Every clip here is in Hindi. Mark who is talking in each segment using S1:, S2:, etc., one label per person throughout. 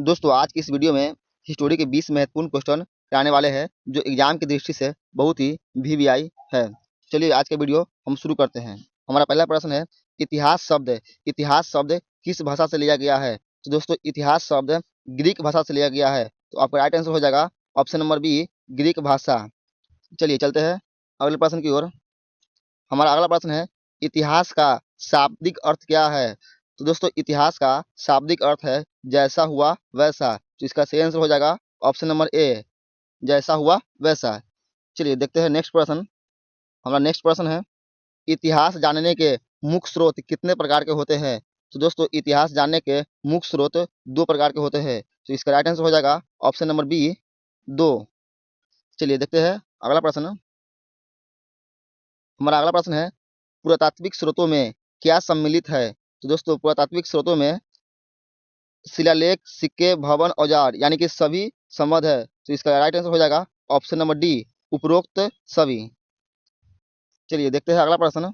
S1: दोस्तों आज की इस वीडियो में हिस्टोरी के 20 महत्वपूर्ण क्वेश्चन आने वाले हैं जो एग्जाम की दृष्टि से बहुत ही वीवीआई है। चलिए आज का वीडियो हम शुरू करते हैं। हमारा पहला प्रश्न है, इतिहास शब्द किस भाषा से लिया गया है? तो दोस्तों इतिहास शब्द ग्रीक भाषा से लिया गया है, तो आपका राइट आंसर हो जाएगा ऑप्शन नंबर बी, ग्रीक भाषा। चलिए चलते हैं अगले प्रश्न की ओर। हमारा अगला प्रश्न है, इतिहास का शाब्दिक अर्थ क्या है? तो दोस्तों इतिहास का शाब्दिक अर्थ है जैसा हुआ वैसा, तो इसका सही आंसर हो जाएगा ऑप्शन नंबर ए, जैसा हुआ वैसा। चलिए देखते हैं नेक्स्ट प्रश्न। हमारा नेक्स्ट प्रश्न है, इतिहास जानने के मुख्य स्रोत कितने प्रकार के होते हैं? तो दोस्तों इतिहास जानने के मुख्य स्रोत 2 प्रकार के होते हैं, तो इसका राइट आंसर हो जाएगा ऑप्शन नंबर बी, 2। चलिए देखते हैं अगला प्रश्न। हमारा अगला प्रश्न है, पुरातात्विक स्रोतों में क्या सम्मिलित है? तो दोस्तों पुरातात्विक स्रोतों में शिलालेख, सिक्के, भवन, औजार यानी कि सभी संबद्ध है, तो इसका राइट आंसर हो जाएगा ऑप्शन नंबर डी, उपरोक्त सभी। चलिए देखते हैं अगला प्रश्न।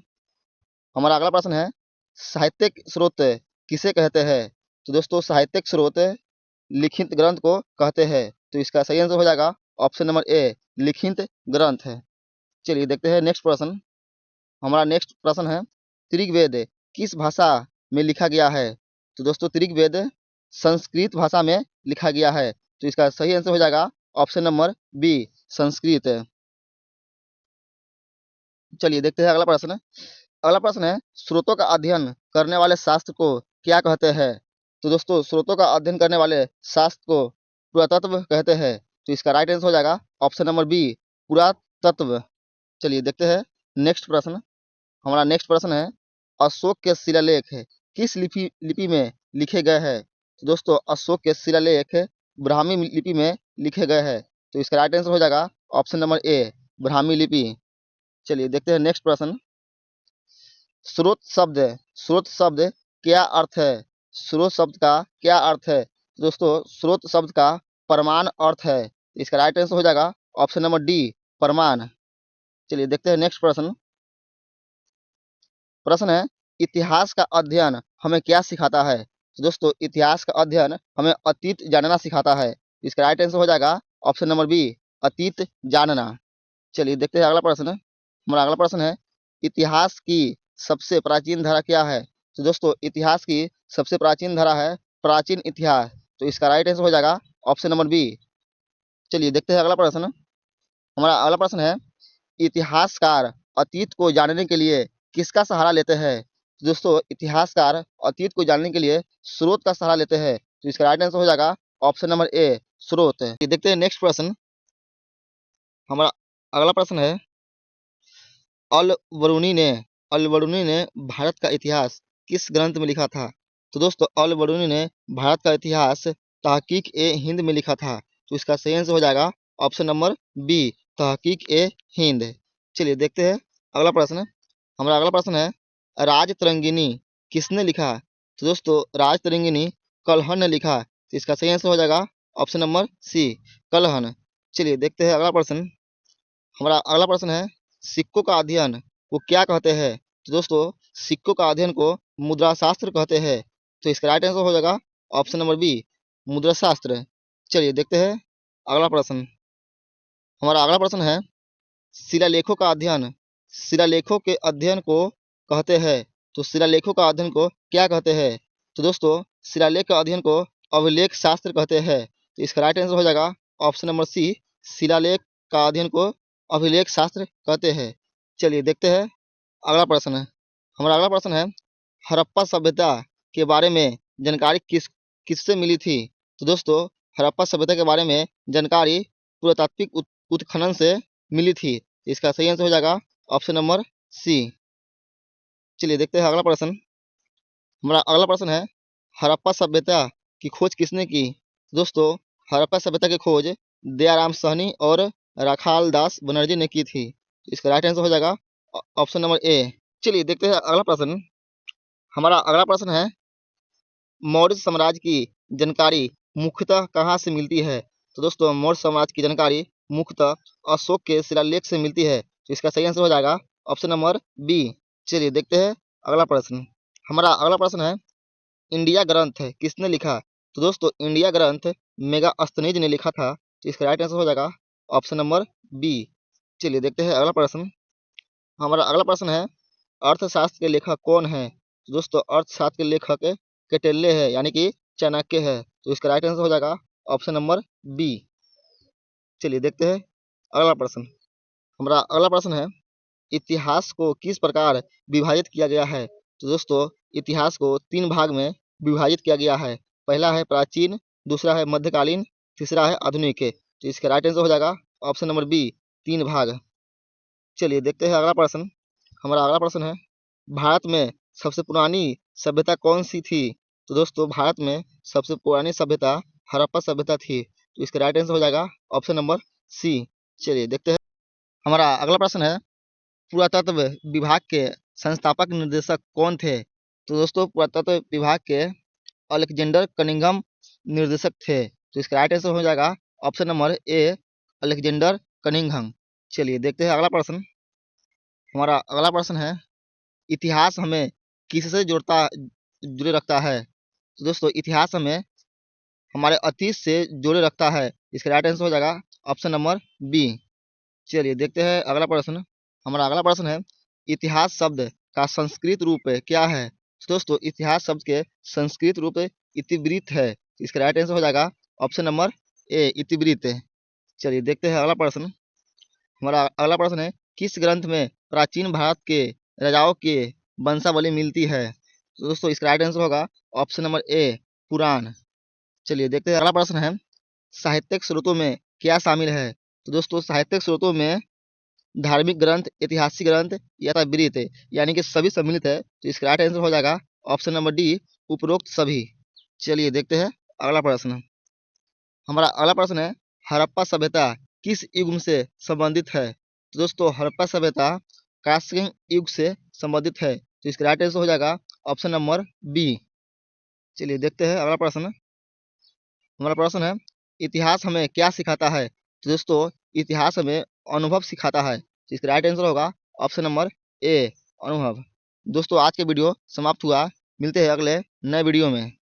S1: हमारा अगला प्रश्न है, साहित्यिक स्रोत किसे कहते हैं? तो दोस्तों साहित्यिक स्रोत लिखित ग्रंथ को कहते हैं, तो इसका सही आंसर हो जाएगा ऑप्शन नंबर ए, लिखित ग्रंथ है। चलिए देखते हैं नेक्स्ट प्रश्न। हमारा नेक्स्ट प्रश्न है, ऋग्वेद किस भाषा में लिखा गया है? तो दोस्तों ऋग्वेद संस्कृत भाषा में लिखा गया है, तो इसका सही आंसर हो जाएगा ऑप्शन नंबर बी, संस्कृत। चलिए देखते हैं अगला प्रश्न। अगला प्रश्न है, स्रोतों का अध्ययन करने वाले शास्त्र को क्या कहते हैं? तो दोस्तों स्रोतों का अध्ययन करने वाले शास्त्र को पुरातत्व कहते हैं, तो इसका राइट आंसर हो जाएगा ऑप्शन नंबर बी, पुरातत्व। चलिए देखते हैं नेक्स्ट प्रश्न। हमारा नेक्स्ट प्रश्न है, अशोक के शिलालेख किस लिपि में लिखे गए हैं? तो दोस्तों अशोक के शिलालेख ब्राह्मी लिपि में लिखे गए हैं, तो इसका राइट आंसर हो जाएगा ऑप्शन नंबर ए, ब्राह्मी लिपि। चलिए देखते हैं नेक्स्ट प्रश्न। स्रोत शब्द क्या अर्थ है? स्रोत शब्द का क्या अर्थ है? तो दोस्तों स्रोत शब्द का प्रमाण अर्थ है, इसका राइट आंसर हो जाएगा ऑप्शन नंबर डी, प्रमाण। चलिए देखते हैं नेक्स्ट प्रश्न। प्रश्न है, इतिहास का अध्ययन हमें क्या सिखाता है? तो दोस्तों इतिहास का अध्ययन हमें अतीत जानना सिखाता है, इसका राइट आंसर हो जाएगा ऑप्शन नंबर बी, अतीत जानना। चलिए देखते हैं अगला प्रश्न। हमारा अगला प्रश्न है, इतिहास की सबसे प्राचीन धारा क्या है? तो दोस्तों इतिहास की सबसे प्राचीन धारा है प्राचीन इतिहास, तो इसका राइट आंसर हो जाएगा ऑप्शन नंबर बी। चलिए देखते हैं अगला प्रश्न। हमारा अगला प्रश्न है, इतिहासकार अतीत को जानने के लिए किसका सहारा लेते हैं? तो दोस्तों इतिहासकार अतीत को जानने के लिए स्रोत का सहारा लेते हैं, तो इसका राइट आंसर हो जाएगा ऑप्शन नंबर ए, स्रोत। देखते हैं नेक्स्ट प्रश्न। हमारा अगला प्रश्न है, अल बरूनी ने भारत का इतिहास किस ग्रंथ में लिखा था? तो दोस्तों अल बरूनी ने भारत का इतिहास तहकीक ए हिंद में लिखा था, तो इसका सही आंसर हो जाएगा ऑप्शन नंबर बी, तहकीक ए हिंद। चलिए देखते हैं अगला प्रश्न। हमारा अगला प्रश्न है, राजतरंगिणी किसने लिखा? तो दोस्तों राजतरंगिणी कल्हण ने लिखा, तो इसका सही आंसर हो जाएगा ऑप्शन नंबर सी, कल्हण। चलिए देखते हैं अगला प्रश्न। हमारा अगला प्रश्न है, सिक्कों का अध्ययन को क्या कहते हैं? तो दोस्तों सिक्कों का अध्ययन को मुद्रा शास्त्र कहते हैं, तो इसका राइट आंसर हो जाएगा ऑप्शन नंबर बी, मुद्रा शास्त्र। चलिए देखते हैं अगला प्रश्न। हमारा अगला प्रश्न है, शिलालेखों के अध्ययन को कहते हैं, तो शिलालेखों का अध्ययन को क्या कहते हैं? तो दोस्तों शिलालेख का अध्ययन को अभिलेख शास्त्र कहते हैं, तो इसका राइट आंसर हो जाएगा ऑप्शन नंबर सी, शिलालेख का अध्ययन को अभिलेख शास्त्र कहते हैं। चलिए देखते हैं अगला प्रश्न। हमारा अगला प्रश्न है, हड़प्पा सभ्यता के बारे में जानकारी किससे मिली थी? तो दोस्तों हड़प्पा सभ्यता के बारे में जानकारी पुरातात्विक उत्खनन से मिली थी, इसका सही आंसर हो जाएगा ऑप्शन नंबर सी। चलिए देखते हैं अगला प्रश्न। हमारा अगला प्रश्न है, हड़प्पा सभ्यता की खोज किसने की? दोस्तों हड़प्पा सभ्यता की खोज दयाराम साहनी और राखाल दास बनर्जी ने की थी, इसका राइट आंसर हो जाएगा ऑप्शन नंबर ए। चलिए देखते हैं अगला प्रश्न। हमारा अगला प्रश्न है, मौर्य साम्राज्य की जानकारी मुख्यतः कहाँ से मिलती है? तो दोस्तों मौर्य साम्राज्य की जानकारी मुख्यतः अशोक के शिलालेख से मिलती है, तो इसका सही आंसर हो जाएगा ऑप्शन नंबर बी। चलिए देखते हैं अगला प्रश्न। हमारा अगला प्रश्न है, इंडिया ग्रंथ किसने लिखा? तो दोस्तों इंडिया ग्रंथ मेगास्थनीज ने लिखा था, तो इसका राइट आंसर हो जाएगा ऑप्शन नंबर बी। चलिए देखते हैं अगला प्रश्न। हमारा अगला प्रश्न है, अर्थशास्त्र के लेखक कौन है? तो दोस्तों अर्थशास्त्र के लेखक कौटिल्य है, यानी कि चाणक्य है। तो इसका राइट आंसर हो जाएगा ऑप्शन नंबर बी। चलिए देखते हैं अगला प्रश्न। हमारा अगला प्रश्न है, इतिहास को किस प्रकार विभाजित किया गया है? तो दोस्तों इतिहास को 3 भाग में विभाजित किया गया है। पहला है प्राचीन, दूसरा है मध्यकालीन, तीसरा है आधुनिक। तो इसका राइट आंसर हो जाएगा ऑप्शन नंबर बी, 3 भाग। चलिए देखते हैं अगला प्रश्न। हमारा अगला प्रश्न है, भारत में सबसे पुरानी सभ्यता कौन सी थी? तो दोस्तों भारत में सबसे पुरानी सभ्यता हड़प्पा सभ्यता थी। तो इसका राइट आंसर हो जाएगा ऑप्शन नंबर सी। चलिए देखते हैं। हमारा अगला प्रश्न है, पुरातत्व विभाग के संस्थापक निर्देशक कौन थे? तो दोस्तों पुरातत्व विभाग के अलेक्जेंडर कनिंघम निर्देशक थे। तो इसका राइट आंसर हो जाएगा option number A, Alexander Cunningham. चलिए देखते हैं अगला प्रश्न। हमारा अगला प्रश्न है, इतिहास हमें किससे जुड़े रखता है? तो दोस्तों इतिहास हमें हमारे अतीत से जोड़े रखता है। इसका राइट आंसर हो जाएगा ऑप्शन नंबर बी। चलिए देखते हैं अगला प्रश्न। हमारा अगला प्रश्न है, इतिहास शब्द का संस्कृत रूप क्या है? तो दोस्तों इतिहास शब्द के संस्कृत रूप इतिवृत्त है। इसका राइट आंसर हो जाएगा ऑप्शन नंबर ए, इतिवृत्त। चलिए देखते हैं अगला प्रश्न। हमारा अगला प्रश्न है, किस ग्रंथ में प्राचीन भारत के राजाओं के वंशावली मिलती है? तो दोस्तों इसका राइट आंसर होगा ऑप्शन नंबर ए, पुराण। चलिए देखते हैं अगला प्रश्न है, साहित्यिक स्रोतों में क्या शामिल है? तो दोस्तों साहित्यिक स्रोतों में धार्मिक ग्रंथ, ऐतिहासिक ग्रंथ या वृत्त, यानी कि सभी सम्मिलित है। तो इसका राइट आंसर हो जाएगा ऑप्शन नंबर डी, उपरोक्त सभी। चलिए देखते हैं अगला प्रश्न। हमारा अगला प्रश्न है, हड़प्पा सभ्यता किस युग से संबंधित है? तो दोस्तों हड़प्पा सभ्यता कांस्य युग से संबंधित है। तो इसका राइट आंसर हो जाएगा ऑप्शन नंबर बी। चलिए देखते हैं अगला प्रश्न। हमारा प्रश्न है, इतिहास हमें क्या सिखाता है? तो दोस्तों इतिहास हमें अनुभव सिखाता है। तो इसका राइट आंसर होगा ऑप्शन नंबर ए, अनुभव। दोस्तों आज के वीडियो समाप्त हुआ। मिलते हैं अगले नए वीडियो में।